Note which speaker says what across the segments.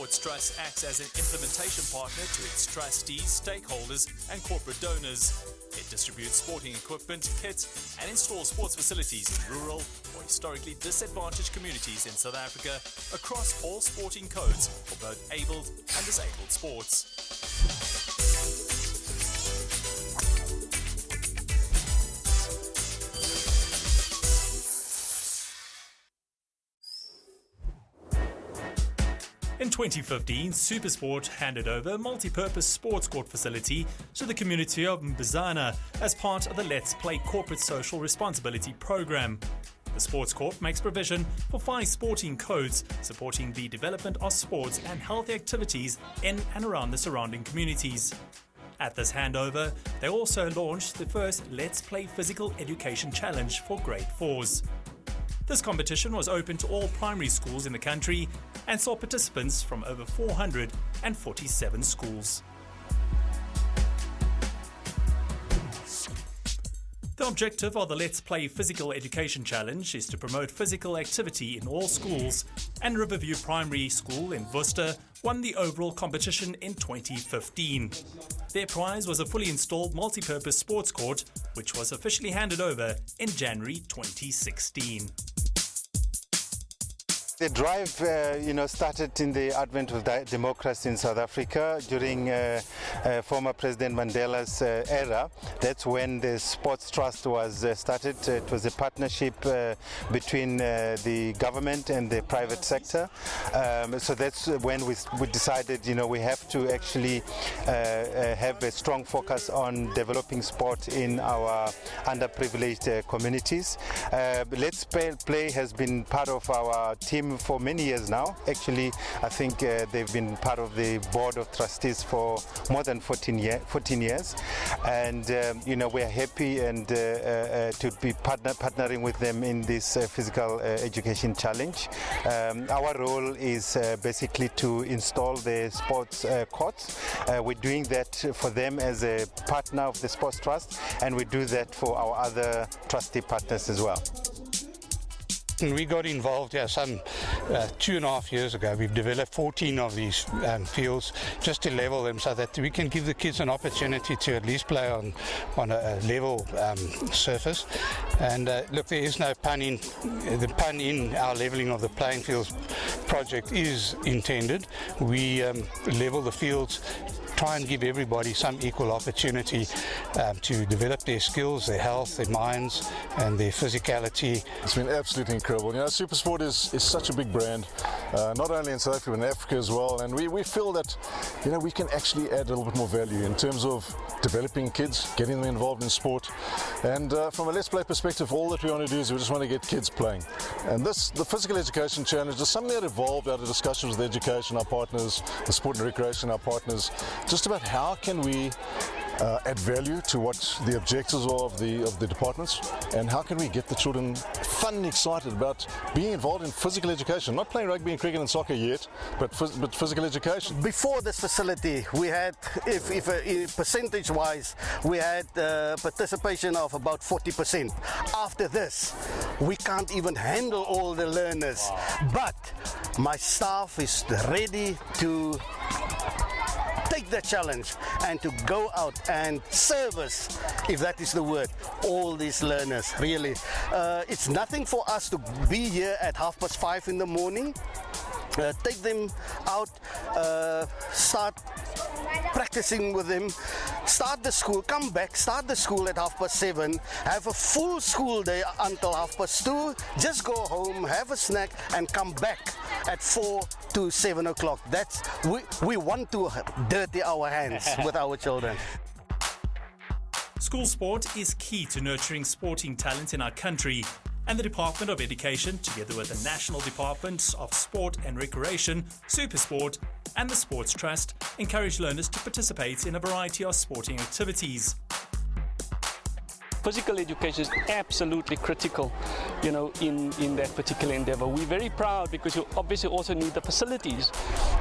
Speaker 1: Sports Trust acts as an implementation partner to its trustees, stakeholders and corporate donors. It distributes sporting equipment, kits and installs sports facilities in rural or historically disadvantaged communities in South Africa across all sporting codes for both abled and disabled sports. In 2015, SuperSport handed over a multi-purpose sports court facility to the community of Mbizana as part of the Let's Play corporate social responsibility program. The sports court makes provision for 5 sporting codes supporting the development of sports and healthy activities in and around the surrounding communities. At this handover, they also launched the first Let's Play Physical Education Challenge for Grade 4s. This competition was open to all primary schools in the country and saw participants from over 447 schools. The objective of the Let's Play Physical Education Challenge is to promote physical activity in all schools, and Riverview Primary School in Worcester won the overall competition in 2015. Their prize was a fully installed multi-purpose sports court, which was officially handed over in January 2016.
Speaker 2: The drive, started in the advent of democracy in South Africa during former President Mandela's era. That's when the Sports Trust was started. It was a partnership between the government and the private sector. So that's when we decided, we have to actually have a strong focus on developing sport in our underprivileged communities. Let's Play has been part of our team for many years now. Actually, I think they've been part of the board of trustees for more than 14 years. And, we are happy and to be partnering with them in this physical education challenge. Our role is basically to install the sports courts. We're doing that for them as a partner of the Sports Trust, and we do that for our other trustee partners as well.
Speaker 3: We got involved here some 2.5 years ago. We've developed 14 of these fields just to level them so that we can give the kids an opportunity to at least play on a level surface. And look, there is no pun in our leveling of the playing fields project is intended. We level the fields, try and give everybody some equal opportunity to develop their skills, their health, their minds and their physicality.
Speaker 4: It's been absolutely incredible. SuperSport is such a big brand, not only in South Africa but in Africa as well, and we feel that we can actually add a little bit more value in terms of developing kids, getting them involved in sport. And from a Let's Play perspective, all that we want to do is we just want to get kids playing. And the Physical Education Challenge is something that evolved out of discussions with education, our partners, the sport and recreation, our partners, just about how can we add value to what the objectives are of the departments, and how can we get the children fun and excited about being involved in physical education, not playing rugby and cricket and soccer yet, but physical education.
Speaker 5: Before this facility, we had, if percentage-wise, we had participation of about 40%. After this, we can't even handle all the learners, but my staff is ready to take the challenge and to go out and service, if that is the word, all these learners. Really, it's nothing for us to be here at 5:30 in the morning, take them out, start practicing with them, start the school, come back, start the school at 7:30, have a full school day until 2:30, just go home, have a snack and come back at 4 to 7 o'clock. That's, we want to dirty our hands with our children.
Speaker 1: School sport is key to nurturing sporting talent in our country, and the Department of Education, together with the National Department of Sport and Recreation, SuperSport and the Sports Trust, encourage learners to participate in a variety of sporting activities.
Speaker 6: physical education is absolutely critical, you know, in that particular endeavor. We're very proud because you obviously also need the facilities.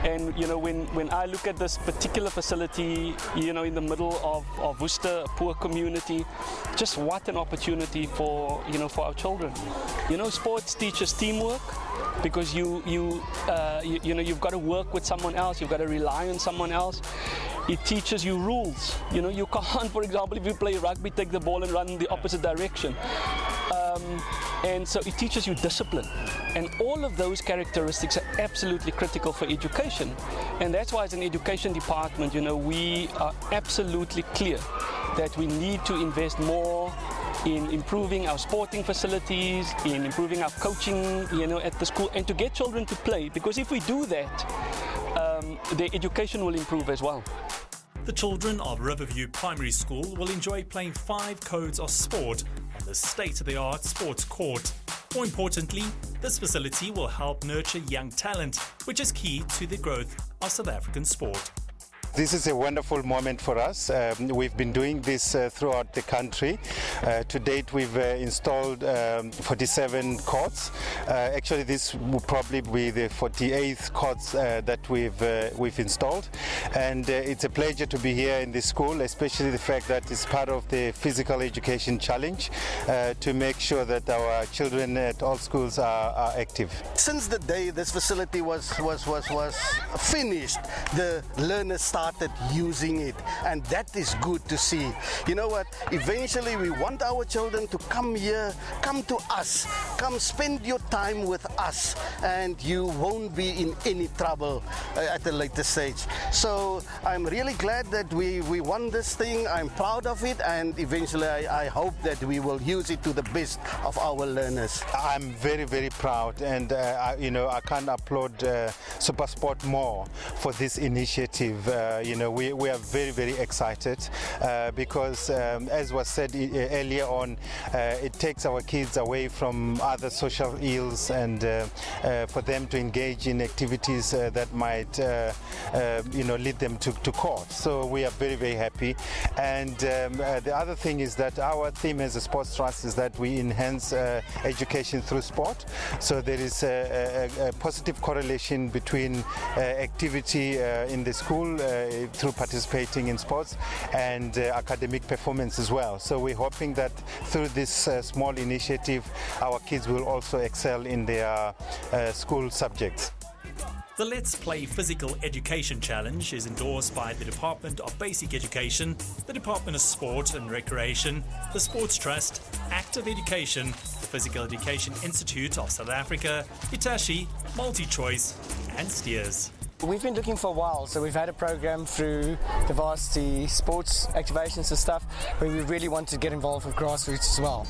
Speaker 6: And, you know, when I look at this particular facility, you know, in the middle of Worcester, a poor community, just what an opportunity for, you know, for our children. You know, sports teaches teamwork, because you know, you've got to work with someone else, you've got to rely on someone else. It teaches you rules. You know, you can't, for example, if you play rugby, take the ball and run in the opposite direction. And so it teaches you discipline. And all of those characteristics are absolutely critical for education. And that's why as an education department, you know, we are absolutely clear that we need to invest more in improving our sporting facilities, in improving our coaching, you know, at the school, and to get children to play. Because if we do that, their education will improve as well.
Speaker 1: The children of Riverview Primary School will enjoy playing 5 codes of sport on the state-of-the-art sports court. More importantly, this facility will help nurture young talent, which is key to the growth of South African sport.
Speaker 2: This is a wonderful moment for us. We've been doing this throughout the country. To date, we've installed 47 courts. Actually, this will probably be the 48th courts that we've installed. And it's a pleasure to be here in this school, especially the fact that it's part of the Physical Education Challenge to make sure that our children at all schools are active.
Speaker 5: Since the day this facility was finished, the learners started using it, and that is good to see. You know what, eventually we want our children to come here, come to us, come spend your time with us, and you won't be in any trouble at a later stage. So I'm really glad that we won this thing. I'm proud of it, and eventually I hope that we will use it to the best of our learners.
Speaker 2: I'm very, very proud, and you know, I can't applaud SuperSport more for this initiative. You know, we are very, very excited because, as was said earlier on, it takes our kids away from other social ills, and for them to engage in activities that might, you know, lead them to court. So we are very, very happy. And the other thing is that our theme as a sports trust is that we enhance education through sport. So there is a positive correlation between activity in the school through participating in sports and academic performance as well. So we're hoping that through this small initiative, our kids will also excel in their school subjects.
Speaker 1: The Let's Play Physical Education Challenge is endorsed by the Department of Basic Education, the Department of Sport and Recreation, the Sports Trust, Active Education, the Physical Education Institute of South Africa, Hitachi, MultiChoice and Steers.
Speaker 7: We've been looking for a while, so we've had a program through the varsity sports activations and stuff where we really want to get involved with grassroots as well.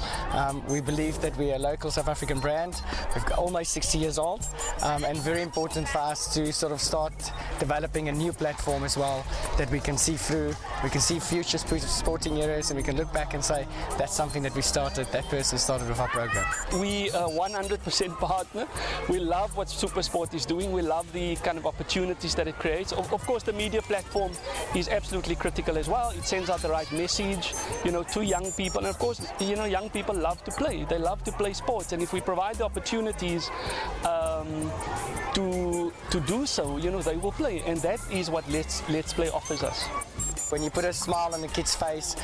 Speaker 7: We believe that we're a local South African brand. We've got almost 60 years old, and very important for us to sort of start developing a new platform as well that we can see through. We can see future sporting areas, and we can look back and say that's something that we started, that person started with our program.
Speaker 6: We are 100% partner. We love what SuperSport is doing. We love the kind of opportunities that it creates. Of course, the media platform is absolutely critical as well. It sends out the right message, you know, to young people. And of course, you know, young people love to play. They love to play sports. And if we provide the opportunities to do so, you know, they will play. And that is what Let's Play offers us.
Speaker 7: When you put a smile on the kid's face,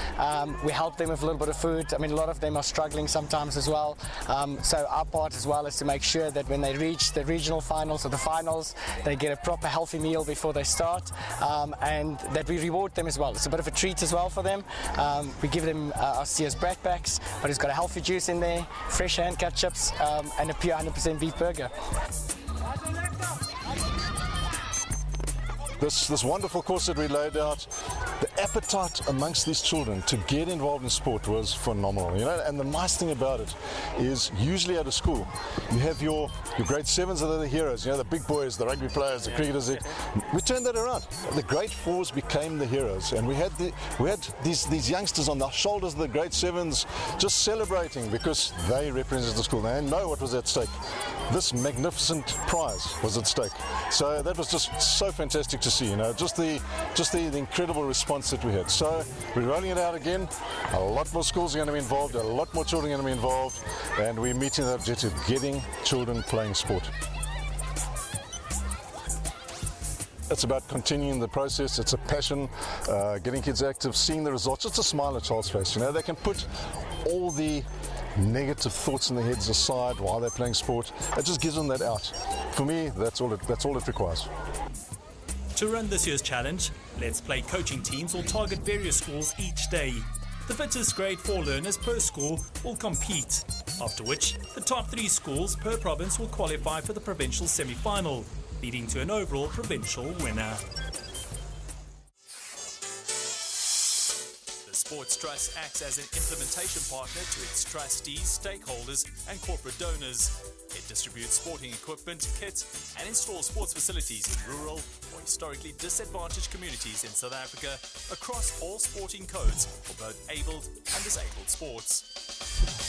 Speaker 7: we help them with a little bit of food. I mean, a lot of them are struggling sometimes as well. So our part as well is to make sure that when they reach the regional finals or the finals, they get a proper healthy meal before they start, and that we reward them as well. It's a bit of a treat as well for them. We give them our Sears backpacks, but it's got a healthy juice in there, fresh hand-cut chips, and a pure 100% beef burger.
Speaker 4: This wonderful course that we laid out, the appetite amongst these children to get involved in sport was phenomenal, you know. And the nice thing about it is, usually at a school, you have your grade 7s that are the heroes, you know, the big boys, the rugby players, the cricketers. We turned that around. The grade 4s became the heroes, and we had these youngsters on the shoulders of the grade 7s just celebrating because they represented the school. They know what was at stake. This magnificent prize was at stake. So that was just so fantastic to see, you know, just the incredible response debates that we had. So we're rolling it out again. A lot more schools are going to be involved, a lot more children are going to be involved, and we're meeting the objective, getting children playing sport. It's about continuing the process. It's a passion, getting kids active, seeing the results. It's a smile on a child's face. You know, they can put all the negative thoughts in their heads aside while they're playing sport. It just gives them that out. For me, that's all it requires.
Speaker 1: To run this year's challenge, Let's Play coaching teams will target various schools each day. The fittest grade 4 learners per school will compete, after which the top 3 schools per province will qualify for the provincial semi-final, leading to an overall provincial winner. The Sports Trust acts as an implementation partner to its trustees, stakeholders and corporate donors. It distributes sporting equipment, kits and installs sports facilities in rural or historically disadvantaged communities in South Africa across all sporting codes for both abled and disabled sports.